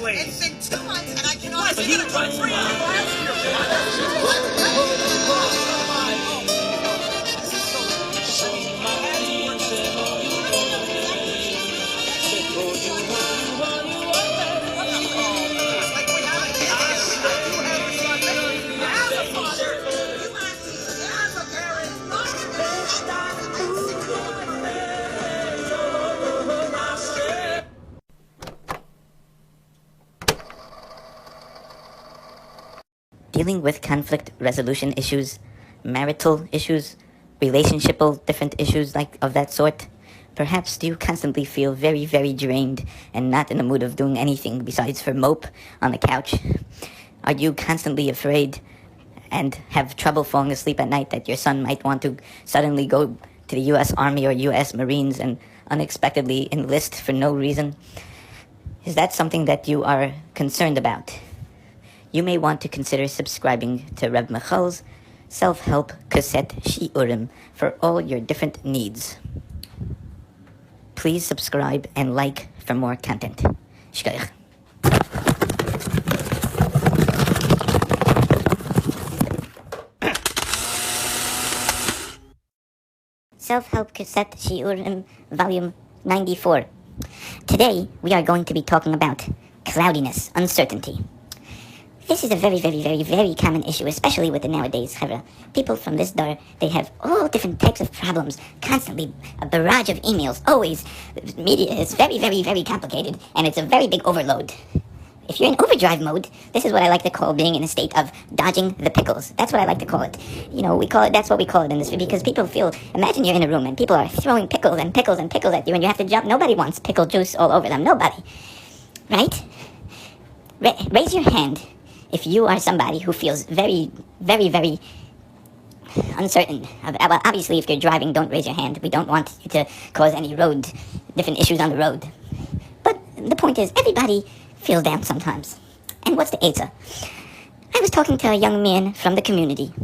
please. It's been 2 months and I cannot Listen, see you it. tried 3 hours last Dealing with conflict resolution issues, marital issues, relationshipal different issues like of that sort. Perhaps do you constantly feel very, very drained and not in the mood of doing anything besides for mope on the couch? Are you constantly afraid and have trouble falling asleep at night that your son might want to suddenly go to the U.S. Army or U.S. Marines and unexpectedly enlist for no reason? Is that something that you are concerned about? You may want to consider subscribing to Rev Michoels' self-help cassette shiurim for all your different needs. Please subscribe and like for more content. Shkoyach. Self-help cassette shiurim volume 94. Today we are going to be talking about cloudiness, uncertainty. This is a very, very, very, very common issue, especially with the nowadays, chavra. People from this door, they have all different types of problems, constantly, a barrage of emails, always. Media is very, very, very complicated, and it's a very big overload. If you're in overdrive mode, this is what I like to call being in a state of dodging the pickles. That's what I like to call it. You know, that's what we call it in this, because people feel, imagine you're in a room and people are throwing pickles and pickles and pickles at you and you have to jump. Nobody wants pickle juice all over them. Nobody. Right? Raise your hand if you are somebody who feels very, very, very uncertain. Well, obviously, if you're driving, don't raise your hand. We don't want you to cause any different issues on the road. But the point is, everybody feels down sometimes. And what's the answer? I was talking to a young man from the community.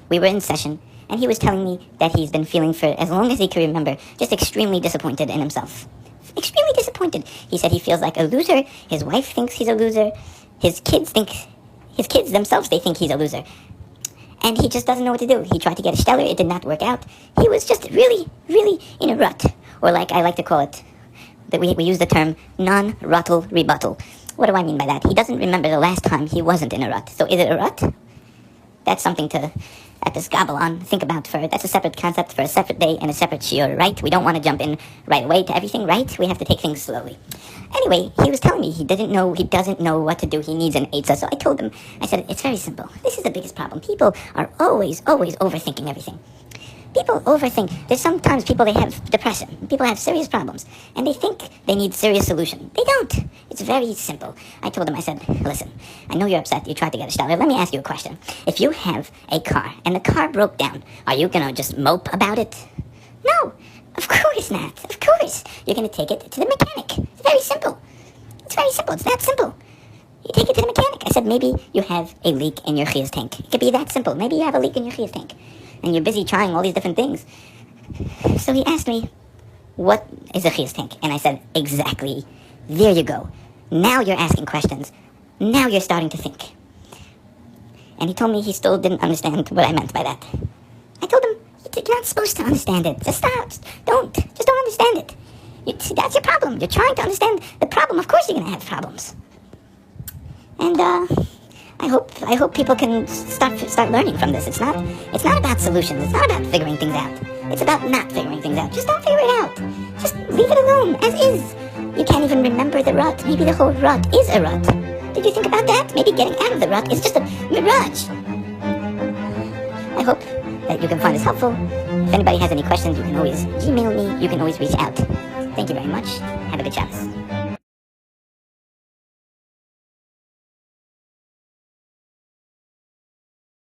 We were in session, and he was telling me that he's been feeling for as long as he can remember, just extremely disappointed in himself. Extremely disappointed. He said he feels like a loser. His wife thinks he's a loser. His kids themselves, they think he's a loser. And he just doesn't know what to do. He tried to get a stellar. It did not work out. He was just really, really in a rut. Or like I like to call it, that we use the term non-ruttal rebuttal. What do I mean by that? He doesn't remember the last time he wasn't in a rut. So is it a rut? That's something to just gobble on, think about that's a separate concept for a separate day and a separate shiur, right? We don't want to jump in right away to everything, right? We have to take things slowly. Anyway, he was telling me he doesn't know what to do. He needs an eitzah. So I told him, I said, it's very simple. This is the biggest problem. People are always, always overthinking everything. People overthink. There's sometimes people, they have depression. People have serious problems. And they think they need serious solution. They don't. It's very simple. I told him, I said, listen, I know you're upset. You tried to get a stellar. Let me ask you a question. If you have a car and the car broke down, are you going to just mope about it? No. Of course not. Of course. You're going to take it to the mechanic. It's very simple. It's very simple. It's that simple. You take it to the mechanic. I said, maybe you have a leak in your chiyuv tank. It could be that simple. Maybe you have a leak in your chiyuv tank. And you're busy trying all these different things. So he asked me, what is a chiyuv tank? And I said, exactly. There you go. Now you're asking questions. Now you're starting to think. And he told me he still didn't understand what I meant by that. I told him, you're not supposed to understand it. Just stop. Just don't understand it. That's your problem. You're trying to understand the problem. Of course you're going to have problems. And, I hope people can start learning from this. It's not about solutions. It's not about figuring things out. It's about not figuring things out. Just don't figure it out. Just leave it alone, as is. You can't even remember the rut. Maybe the whole rut is a rut. Did you think about that? Maybe getting out of the rut is just a mirage. I hope that you can find this helpful. If anybody has any questions, you can always Gmail me. You can always reach out. Thank you very much. Have a good Shabbos.